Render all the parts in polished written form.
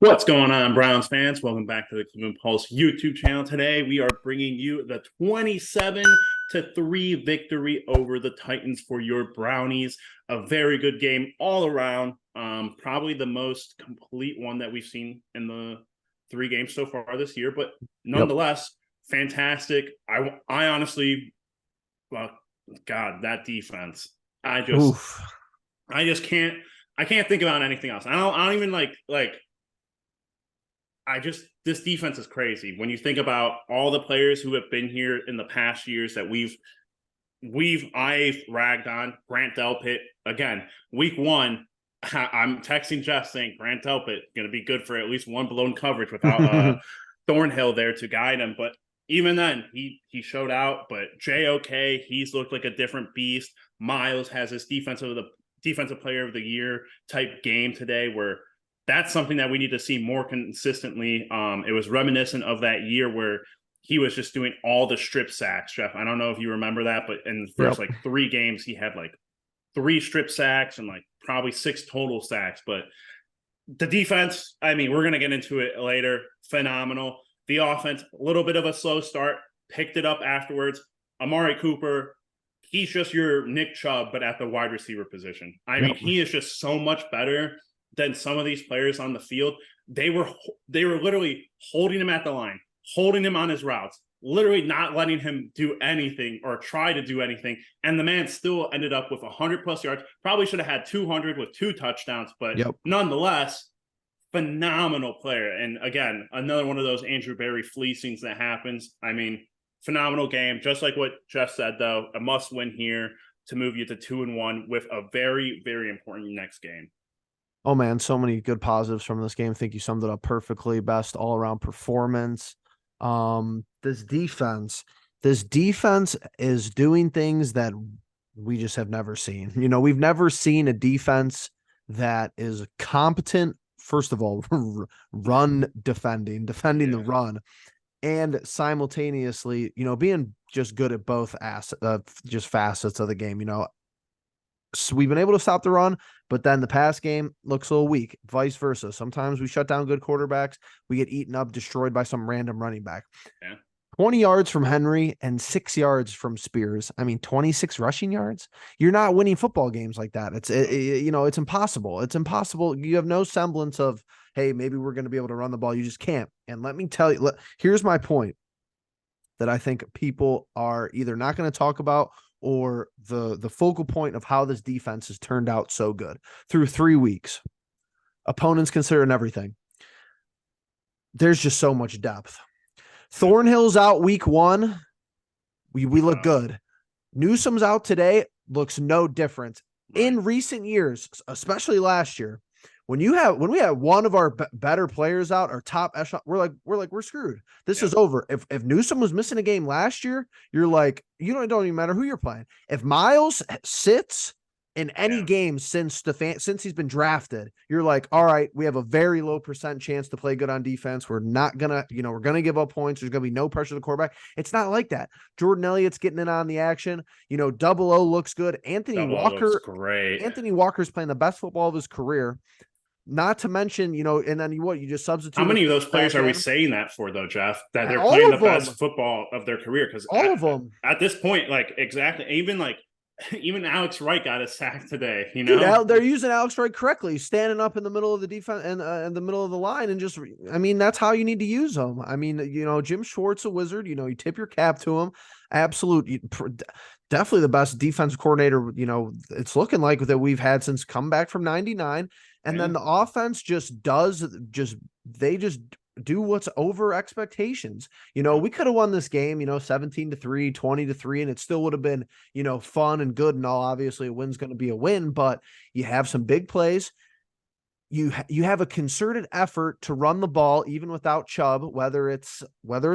What's going on, Browns fans? Welcome back to the Cleveland Pulse YouTube channel. Today, we are bringing you the 27-3 victory over the Titans for your Brownies. A very good game all around. Probably the most complete one that we've seen in the 3 games so far this year, but Yep. nonetheless, fantastic. I honestly, well, God, that defense. I just, Oof. I just can't. I can't think about anything else. I don't even like. This defense is crazy. When you think about all the players who have been here in the past years that I've ragged on. Grant Delpit again, week 1. I'm texting Jeff saying Grant Delpit going to be good for at least one blown coverage without Thornhill there to guide him. But even then, he showed out. But JOK, he's looked like a different beast. Miles has his defensive player of the year type game today, where that's something that we need to see more consistently. It was reminiscent of that year where he was just doing all the strip sacks, Jeff. I don't know if you remember that, but in the first Yep. 3 games, he had 3 strip sacks and probably 6 total sacks. But the defense, I mean, we're going to get into it later. Phenomenal. The offense, a little bit of a slow start, picked it up afterwards. Amari Cooper, he's just your Nick Chubb, but at the wide receiver position. I mean, Yep. he is just so much better than some of these players on the field. They were literally holding him at the line, holding him on his routes, literally not letting him do anything or try to do anything. And the man still ended up with 100+ yards. Probably should have had 200 with 2 touchdowns, but Yep. nonetheless, phenomenal player. And again, another one of those Andrew Berry fleecings that happens. I mean, phenomenal game. Just like what Jeff said, though, a must win here to move you to 2-1 with a very, very important next game. Oh man, so many good positives from this game. I think you summed it up perfectly. Best all around performance. This defense is doing things that we just have never seen. We've never seen a defense that is competent. First of all, run defending the run, and simultaneously, being just good at both just facets of the game. So we've been able to stop the run, but then the pass game looks a little weak, vice versa. Sometimes we shut down good quarterbacks. We get eaten up, destroyed by some random running back. Yeah. 20 yards from Henry and 6 yards from Spears. I mean, 26 rushing yards. You're not winning football games like that. It's impossible. It's impossible. You have no semblance of, hey, maybe we're going to be able to run the ball. You just can't. And let me tell you, here's my point that I think people are either not going to talk about or the focal point of how this defense has turned out so good through 3 weeks. Opponents considering everything. There's just so much depth. Thornhill's out week 1. We look good. Newsom's out today. Looks no different. Right. In recent years, especially last year, when we have one of our better players out, our top echelon, we're screwed. This is over. If Newsom was missing a game last year, you're like, it don't even matter who you're playing. If Miles sits in any game since he's been drafted, you're like, all right, we have a very low % chance to play good on defense. We're not gonna, we're gonna give up points. There's gonna be no pressure to the quarterback. It's not like that. Jordan Elliott's getting in on the action. Double O looks good. Anthony Walker, great. Anthony Walker's playing the best football of his career. Not to mention, and then you just substitute. How many of those players are we saying that for, though, Jeff? That they're all playing the best football of their career? Because all of them at this point, exactly, even Alex Wright got a sack today. Dude, they're using Alex Wright correctly, standing up in the middle of the defense and in the middle of the line, and just, that's how you need to use them. Jim Schwartz, a wizard. You tip your cap to him. Definitely the best defensive coordinator. It's looking like that we've had since come back from '99. And then the offense they just do what's over expectations. We could have won this game, 17-3, 20-3, and it still would have been, fun and good and all. Obviously, a win's going to be a win, but you have some big plays. You have a concerted effort to run the ball, even without Chubb, whether it's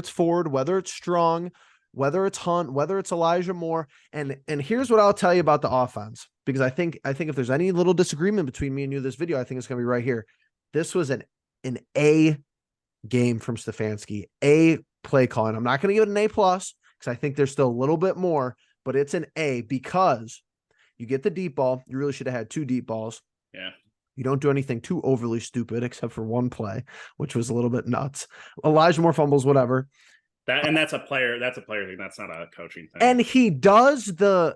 Ford, whether it's Strong, whether it's Hunt, whether it's Elijah Moore. And here's what I'll tell you about the offense, because I think if there's any little disagreement between me and you this video, I think it's going to be right here. This was an A game from Stefanski, A play calling. I'm not going to give it an A+ because I think there's still a little bit more, but it's an A because you get the deep ball. You really should have had 2 deep balls. Yeah. You don't do anything too overly stupid, except for one play, which was a little bit nuts. Elijah Moore fumbles, whatever. That's a player thing. That's not a coaching thing. And he does the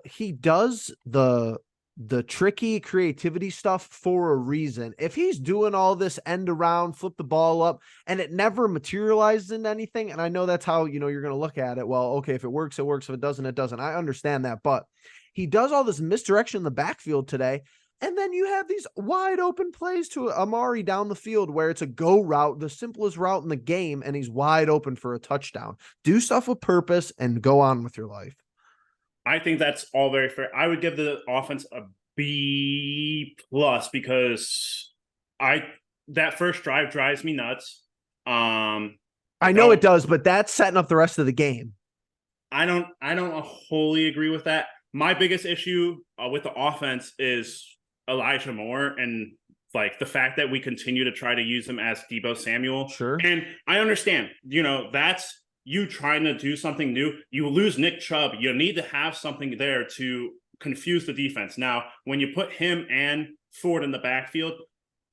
tricky creativity stuff for a reason. If he's doing all this end around, flip the ball up, and it never materializes into anything, and I know that's how, you're going to look at it. Well, okay, if it works, it works. If it doesn't, it doesn't. I understand that. But he does all this misdirection in the backfield today. And then you have these wide open plays to Amari down the field where it's a go route, the simplest route in the game, and he's wide open for a touchdown. Do stuff with purpose and go on with your life. I think that's all very fair. I would give the offense a B+ because that first drive drives me nuts. I know it does, but that's setting up the rest of the game. I don't wholly agree with that. My biggest issue with the offense is Elijah Moore and like the fact that we continue to try to use him as Deebo Samuel. Sure. And I understand, that's you trying to do something new. You lose Nick Chubb. You need to have something there to confuse the defense. Now, when you put him and Ford in the backfield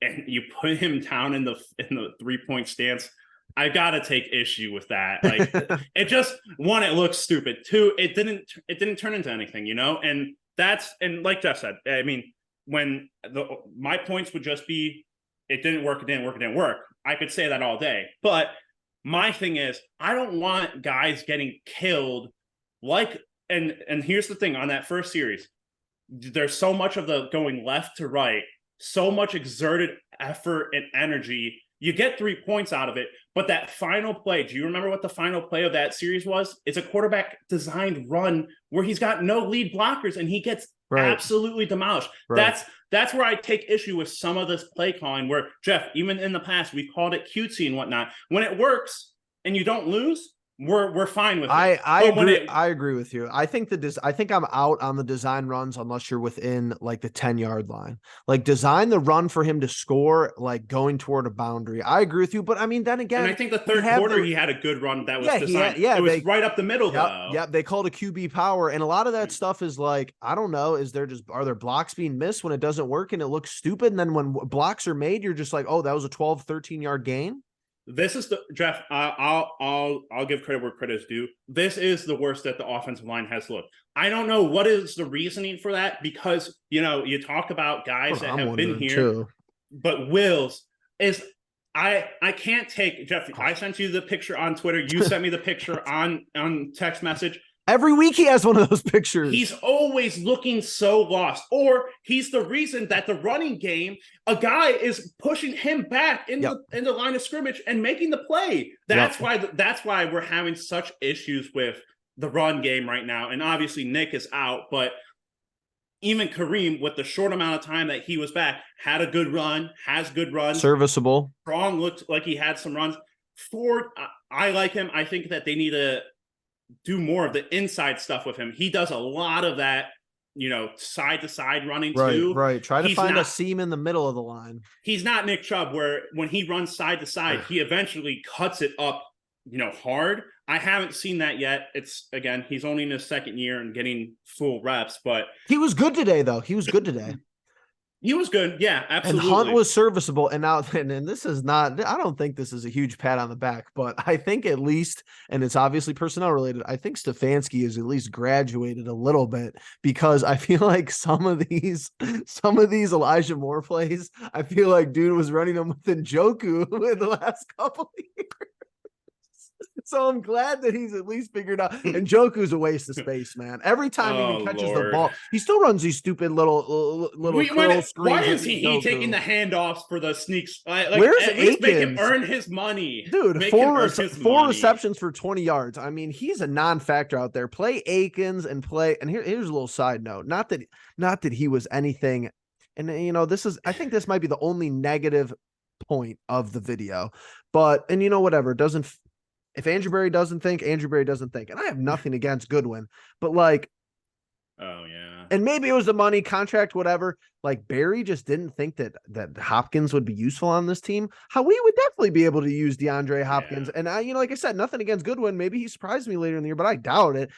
and you put him down in the 3-point stance, I gotta take issue with that. Like it just, one, it looks stupid. Two, it didn't turn into anything, and like Jeff said, I mean, when my points would just be, it didn't work. I could say that all day, but my thing is, I don't want guys getting killed and here's the thing on that first series, there's so much of the going left to right, so much exerted effort and energy. You get 3 points out of it, but that final play, do you remember what the final play of that series was? It's a quarterback designed run where he's got no lead blockers and he gets absolutely demolished. Right. That's where I take issue with some of this play calling where, Jeff, even in the past, we called it cutesy and whatnot. When it works and you don't lose, we're fine with it. I agree with you. I think I'm out on the design runs unless you're within like the 10-yard line. Like design the run for him to score, like going toward a boundary. I agree with you, but I mean, then again, and I think the third quarter he had a good run that was designed. It was right up the middle though. Yeah, they called a QB power, and a lot of that stuff is like, I don't know, are there blocks being missed when it doesn't work and it looks stupid, and then when blocks are made, you're just like, oh, that was a 12-13-yard gain. This is Jeff. I'll give credit where credit is due. This is the worst that the offensive line has looked. I don't know what is the reasoning for that because you talk about guys that have been here, too. But Wills is I can't take Jeff. I sent you the picture on Twitter. You sent me the picture on text message. Every week he has one of those pictures. He's always looking so lost, or he's the reason that the running game, a guy is pushing him back in the line of scrimmage and making the play. That's why we're having such issues with the run game right now. And obviously Nick is out, but even Kareem, with the short amount of time that he was back, had a good run, has good runs. Serviceable. Strong looked like he had some runs. Ford, I like him. I think that they need to do more of the inside stuff with him. He does a lot of that, side to side running too. Right. Try to find a seam in the middle of the line. He's not Nick Chubb where when he runs side to side, he eventually cuts it up, hard. I haven't seen that yet. It's again, he's only in his second year and getting full reps, but he was good today though. He was good today. He was good. Yeah, absolutely. And Hunt was serviceable. And now, and this is not, I don't think this is a huge pat on the back, but I think at least, and it's obviously personnel related, I think Stefanski is at least graduated a little bit because I feel like some of these Elijah Moore plays, I feel like dude was running them with Njoku in the last couple of years. So I'm glad that he's at least figured out. And Njoku's a waste of space, man. Every time he catches the ball, he still runs these stupid little curl screens. Why is he taking the handoffs for the sneaks? Where's at least make him earn his money, dude. Four receptions for 20 yards. I mean, he's a non-factor out there. Play Akins and play. And here's a little side note. Not that he was anything. And I think this might be the only negative point of the video. But whatever, doesn't. If Andrew Berry doesn't think, Andrew Berry doesn't think. And I have nothing against Goodwin, but like, oh yeah. And maybe it was the money contract, whatever. Like Berry just didn't think that Hopkins would be useful on this team. How we would definitely be able to use DeAndre Hopkins. Yeah. And like I said, nothing against Goodwin. Maybe he surprised me later in the year, but I doubt it.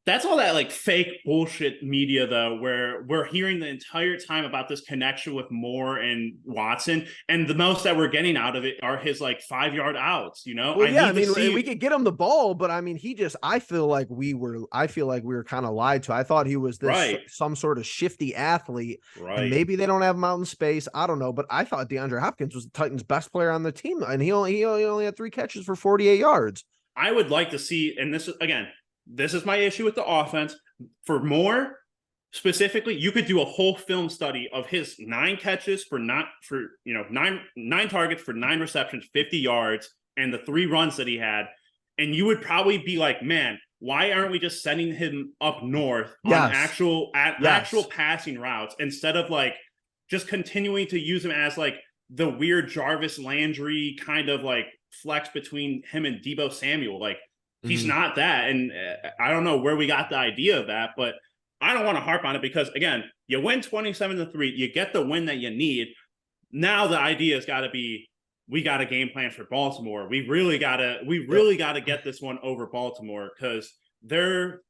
That's all that like fake bullshit media though, where we're hearing the entire time about this connection with Moore and Watson, and the most that we're getting out of it are his like 5 yard outs. Well, I yeah, I need to mean, we see. could get him the ball, but I mean, I feel like we were kind of lied to. I thought he was this Right, some sort of shifty athlete, and right. maybe they don't have him out in space. I don't know, but I thought DeAndre Hopkins was the Titans' best player on the team, and he only had 3 catches for 48 yards. I would like to see, and this is again, this is my issue with the offense. For Moore specifically, you could do a whole film study of his 9 catches for not for nine targets for 9 receptions, 50 yards, and the 3 runs that he had, and you would probably be like, man, why aren't we just sending him up north on Yes, actual yes. passing routes instead of like just continuing to use him as like the weird Jarvis Landry kind of like flex between him and Debo Samuel. Like he's Mhm. not that, and I don't know where we got the idea of that, but I don't want to harp on it because again, you win 27-3, you get the win that you need. Now the idea has got to be we got a game plan for Baltimore. We really gotta get this one over Baltimore because they're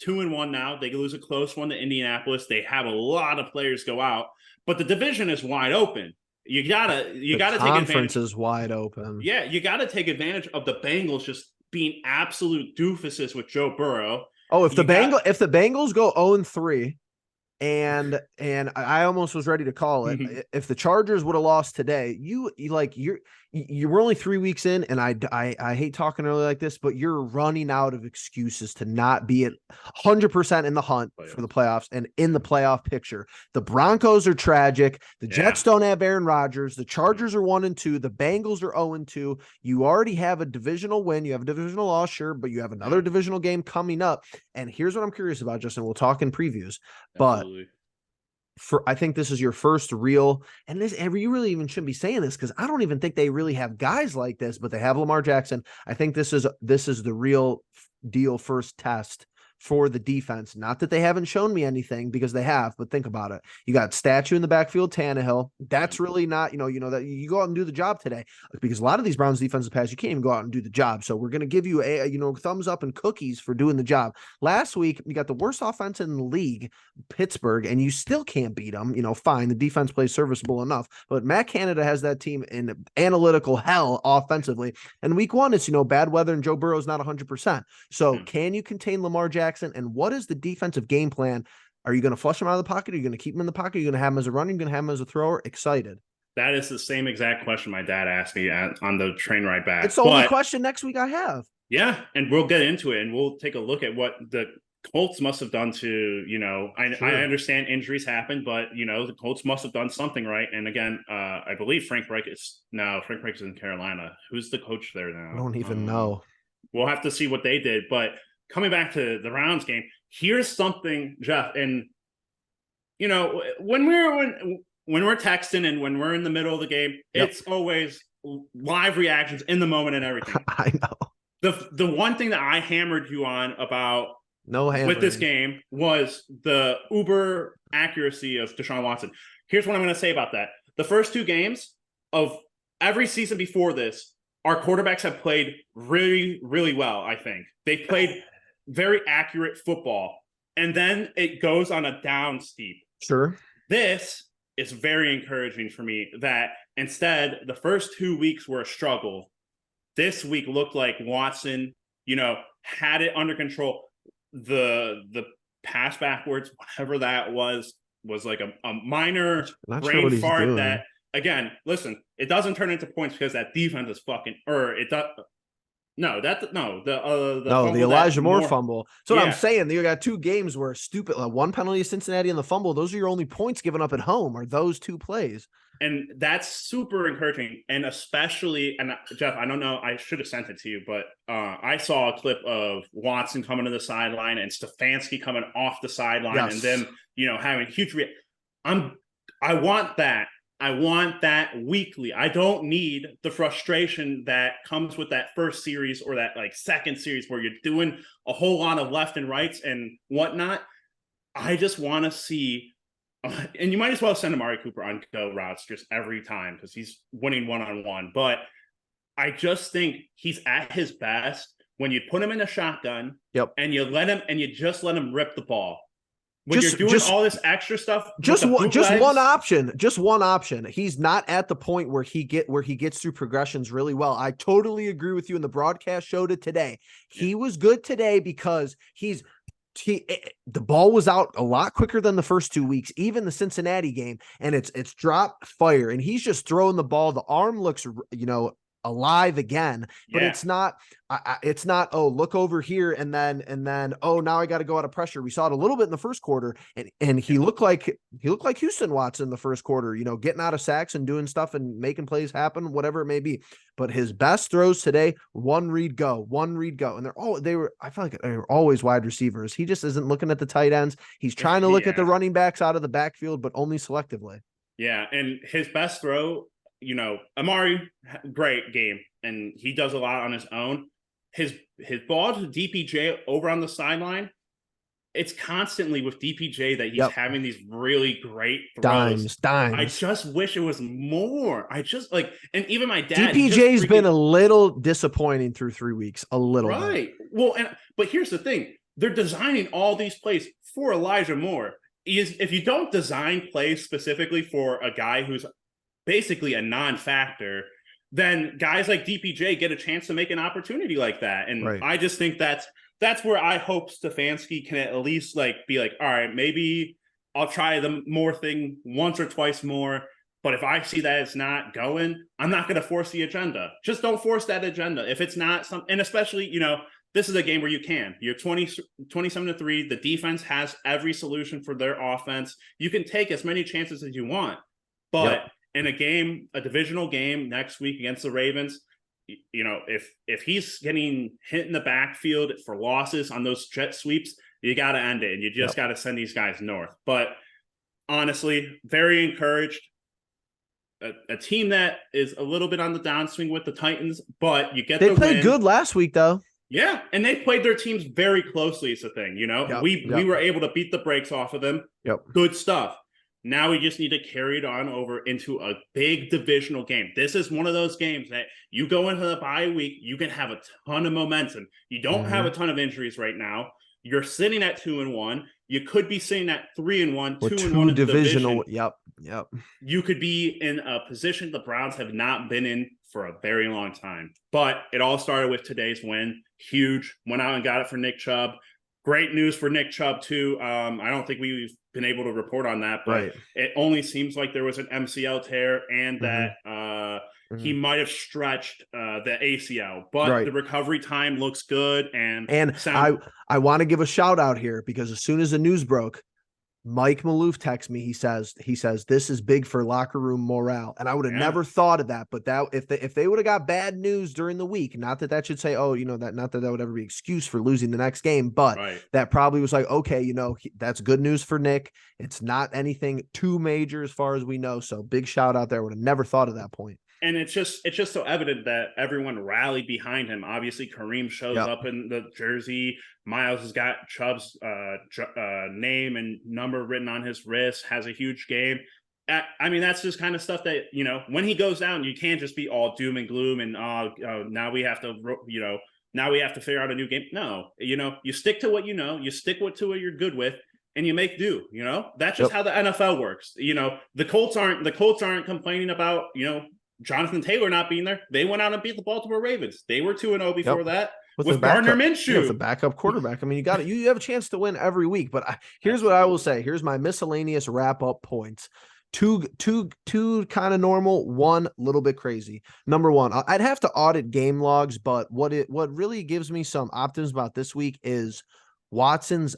2-1 now. They lose a close one to Indianapolis. They have a lot of players go out, but the division is wide open. You The gotta take conference advantage. is wide open. Yeah, you gotta take advantage of the Bengals just being absolute doofuses with Joe Burrow. Oh, You got If the Bengals go 0-3, and I almost was ready to call it. If the Chargers would have lost today, you were only 3 weeks in, and I hate talking early like this, but you're running out of excuses to not be at 100% in the hunt for the playoffs and in the playoff picture. The Broncos are tragic. The Jets don't have Aaron Rodgers. The Chargers are 1-2. The Bengals are 0-2. You already have a divisional win. You have a divisional loss, sure, but you have another divisional game coming up. And here's what I'm curious about, Justin. We'll talk in previews, but absolutely. I think this is your first real, and you really even shouldn't be saying this because I don't even think they really have guys like this, but they have Lamar Jackson. I think this is the real deal first test for the defense. Not that they haven't shown me anything, because they have, but think about it. You got statue in the backfield, Tannehill. That's really not, that you go out and do the job today, because a lot of these Browns defensive pass, you can't even go out and do the job. So we're going to give you thumbs up and cookies for doing the job. Last week, you got the worst offense in the league, Pittsburgh, and you still can't beat them. Fine. The defense plays serviceable enough, but Matt Canada has that team in analytical hell offensively. And week one, it's, bad weather and Joe Burrow's not 100%. So can you contain Lamar Jackson? And what is the defensive game plan? Are you going to flush him out of the pocket? Are you going to keep him in the pocket? Are you going to have him as a runner? Are you going to have him as a thrower? Excited. That is the same exact question my dad asked me on the train ride back. It's the only question next week I have. Yeah, and we'll get into it, and we'll take a look at what the Colts must have done to, I understand injuries happen, but, the Colts must have done something right. And again, I believe Frank Reich is in Carolina. Who's the coach there now? I don't even know. We'll have to see what they did. But coming back to the Browns game, here's something, Jeff, and, when we're texting and when we're in the middle of the game, it's always live reactions in the moment and everything. I know. The one thing that I hammered you on about with this game was the uber accuracy of Deshaun Watson. Here's what I'm going to say about that. The first 2 games of every season before this, our quarterbacks have played really, really well, I think. They played very accurate football. And then it goes on a down steep. Sure. This is very encouraging for me that instead the first 2 weeks were a struggle. This week looked like Watson, had it under control. The pass backwards, whatever that was like a minor brain fart that, again, listen, it doesn't turn into points because that defense is fucking, or it does. No, the Elijah Moore fumble. So what I'm saying, you got 2 games where one penalty of Cincinnati and the fumble. Those are your only points given up at home, are those 2 plays. And that's super encouraging. And especially, and Jeff, I don't know, I should have sent it to you, but I saw a clip of Watson coming to the sideline and Stefanski coming off the sideline, and then, having huge I want that. I want that weekly. I don't need the frustration that comes with that first series or that like second series where you're doing a whole lot of left and rights and whatnot. I just want to see, and you might as well send Amari Cooper on go routes just every time because he's winning one-on-one. But I just think he's at his best when you put him in a shotgun Yep. and you just let him rip the ball. When you're doing all this extra stuff, just one option. He's not at the point where he gets through progressions really well. I totally agree with you. In the broadcast showed it today. He was good today because the ball was out a lot quicker than the first 2 weeks, even the Cincinnati game, and it's drop fire, and he's just throwing the ball. The arm looks, alive again, but it's not, oh, look over here. And then, oh, now I got to go out of pressure. We saw it a little bit in the first quarter, and he looked like Houston Watson in the first quarter, getting out of sacks and doing stuff and making plays happen, whatever it may be. But his best throws today, one read go. And I feel like they were always wide receivers. He just isn't looking at the tight ends. He's trying to look at the running backs out of the backfield, but only selectively. Yeah. And his best throw, Amari, great game, and he does a lot on his own. His ball to DPJ over on the sideline, it's constantly with DPJ that he's having these really great throws. Dimes. I just wish it was more. And even my dad. DPJ's been a little disappointing through 3 weeks, a little bit. Right. Well, but here's the thing: they're designing all these plays for Elijah Moore. If you don't design plays specifically for a guy who's basically a non-factor, then guys like DPJ get a chance to make an opportunity like that. And I just think that's where I hope Stefanski can at least be like, all right, maybe I'll try the more thing once or twice more. But if I see that it's not going, I'm not going to force the agenda. Just don't force that agenda. If it's not something, and especially, this is a game where you're 27-3. The defense has every solution for their offense. You can take as many chances as you want, but in a divisional game next week against the Ravens, if he's getting hit in the backfield for losses on those jet sweeps, you got to end it, and you just got to send these guys north. But honestly, very encouraged. A team that is a little bit on the downswing with the Titans, but they played good last week though. Yeah, and they played their teams very closely. Is the thing, we were able to beat the brakes off of them. Good stuff. Now we just need to carry it on over into a big divisional game. This is one of those games that you go into the bye week, you can have a ton of momentum. You don't have a ton of injuries right now. You're sitting at 2-1. You could be sitting at 3-1, 2-1 in divisional. Yep. You could be in a position the Browns have not been in for a very long time. But it all started with today's win. Huge. Went out and got it for Nick Chubb. Great news for Nick Chubb, too. I don't think we've been able to report on that, but it only seems like there was an MCL tear and that he might have stretched the ACL. But the recovery time looks good. I want to give a shout out here because as soon as the news broke, Mike Maloof texts me. He says, this is big for locker room morale. And I would have never thought of that. But that if they would have got bad news during the week, not that should say, not that would ever be excuse for losing the next game, but that probably was like, okay, that's good news for Nick. It's not anything too major as far as we know. So big shout out there. Would have never thought of that point. And it's just so evident that everyone rallied behind him. Obviously, Kareem shows up in the jersey. Miles has got Chubb's name and number written on his wrist, has a huge game. I mean, that's just kind of stuff that, when he goes down, you can't just be all doom and gloom and, now we have to, figure out a new game. No, you stick to what you stick to what you're good with, and you make do. That's just how the NFL works. The Colts aren't complaining about, Jonathan Taylor not being there. They went out and beat the Baltimore Ravens. They were 2-0 before that with Gardner Minshew. With a backup quarterback. I mean, you have a chance to win every week. But here's what I will say. Here's my miscellaneous wrap-up points. Two kind of normal, one little bit crazy. Number one, I'd have to audit game logs, but what really gives me some optimism about this week is Watson's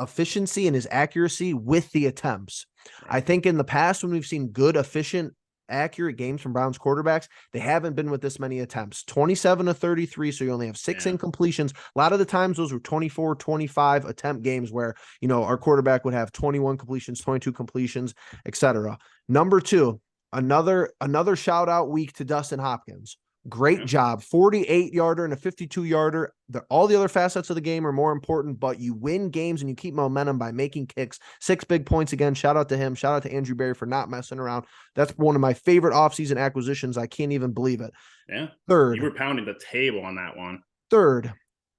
efficiency and his accuracy with the attempts. I think in the past when we've seen good, efficient, accurate games from Browns quarterbacks, they haven't been with this many attempts. 27-33, so you only have 6 incompletions. A lot of the times those were 24, 25 attempt games where, our quarterback would have 21 completions, 22 completions, etc. Number 2, another shout out week to Dustin Hopkins. Great job. 48-yarder and a 52-yarder. All the other facets of the game are more important, but you win games and you keep momentum by making kicks. 6 big points again. Shout out to him. Shout out to Andrew Berry for not messing around. That's one of my favorite offseason acquisitions. I can't even believe it. Yeah. Third. You were pounding the table on that one. Third,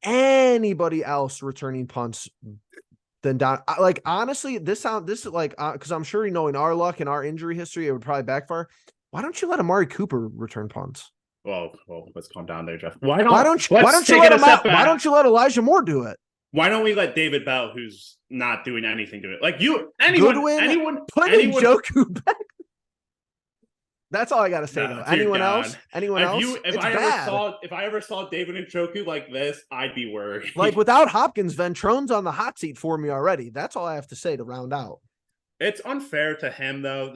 anybody else returning punts than Don. Like, honestly, this is like, because I'm sure, knowing our luck and our injury history, it would probably backfire. Why don't you let Amari Cooper return punts? Well, let's calm down there, Jeff. Why don't you let him out? Why don't you let Elijah Moore do it? Why don't we let David Bell, who's not doing anything, do it? Like anyone put Njoku back. That's all I gotta say. Though, anyone else? If I ever saw David Njoku like this, I'd be worried. Like, without Hopkins, Ventrone's on the hot seat for me already. That's all I have to say to round out. It's unfair to him though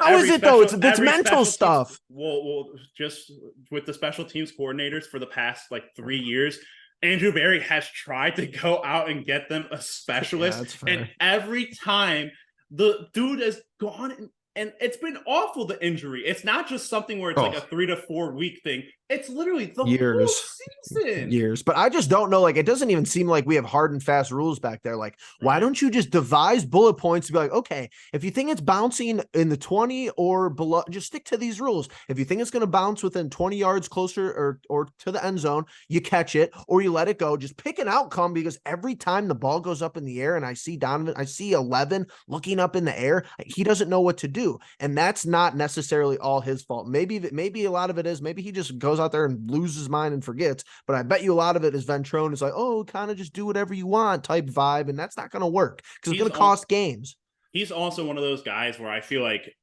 how is it though? It's mental stuff. Well, just with the special teams coordinators for the past like 3 years, Andrew Berry has tried to go out and get them a specialist, and every time the dude has gone and it's been awful, the injury. It's not just something where it's like a 3 to 4 week thing. It's literally the whole season. Years. But I just don't know. Like, it doesn't even seem like we have hard and fast rules back there. Like, why don't you just devise bullet points to be like, okay, if you think it's bouncing in the 20 or below, just stick to these rules. If you think it's going to bounce within 20 yards closer or to the end zone, you catch it or you let it go. Just pick an outcome, because every time the ball goes up in the air and I see 11 looking up in the air, he doesn't know what to do. And that's not necessarily all his fault. Maybe a lot of it is. Maybe he just goes out there and loses his mind and forgets. But I bet you a lot of it is Ventrone is like, oh, kind of just do whatever you want type vibe. And that's not going to work because it's going to cost games. He's also one of those guys where I feel like,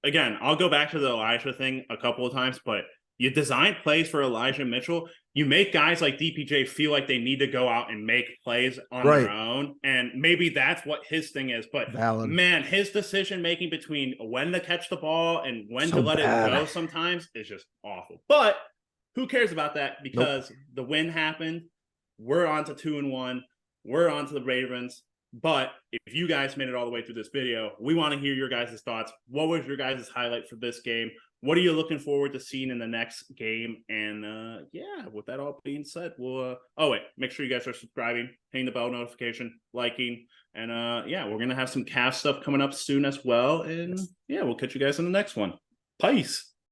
again, I'll go back to the Elijah thing a couple of times, but you design plays for Elijah Mitchell. You make guys like DPJ feel like they need to go out and make plays on their own. And maybe that's what his thing is. But man, his decision making between when to catch the ball and when to let it go sometimes is just awful. But who cares about that? Because the win happened. We're on to 2-1. We're on to the Ravens. But if you guys made it all the way through this video, we want to hear your guys' thoughts. What was your guys' highlight for this game? What are you looking forward to seeing in the next game? And with that all being said, we'll make sure you guys are subscribing, hitting the bell notification, liking, and we're gonna have some Cavs stuff coming up soon as well. And we'll catch you guys in the next one. Peace.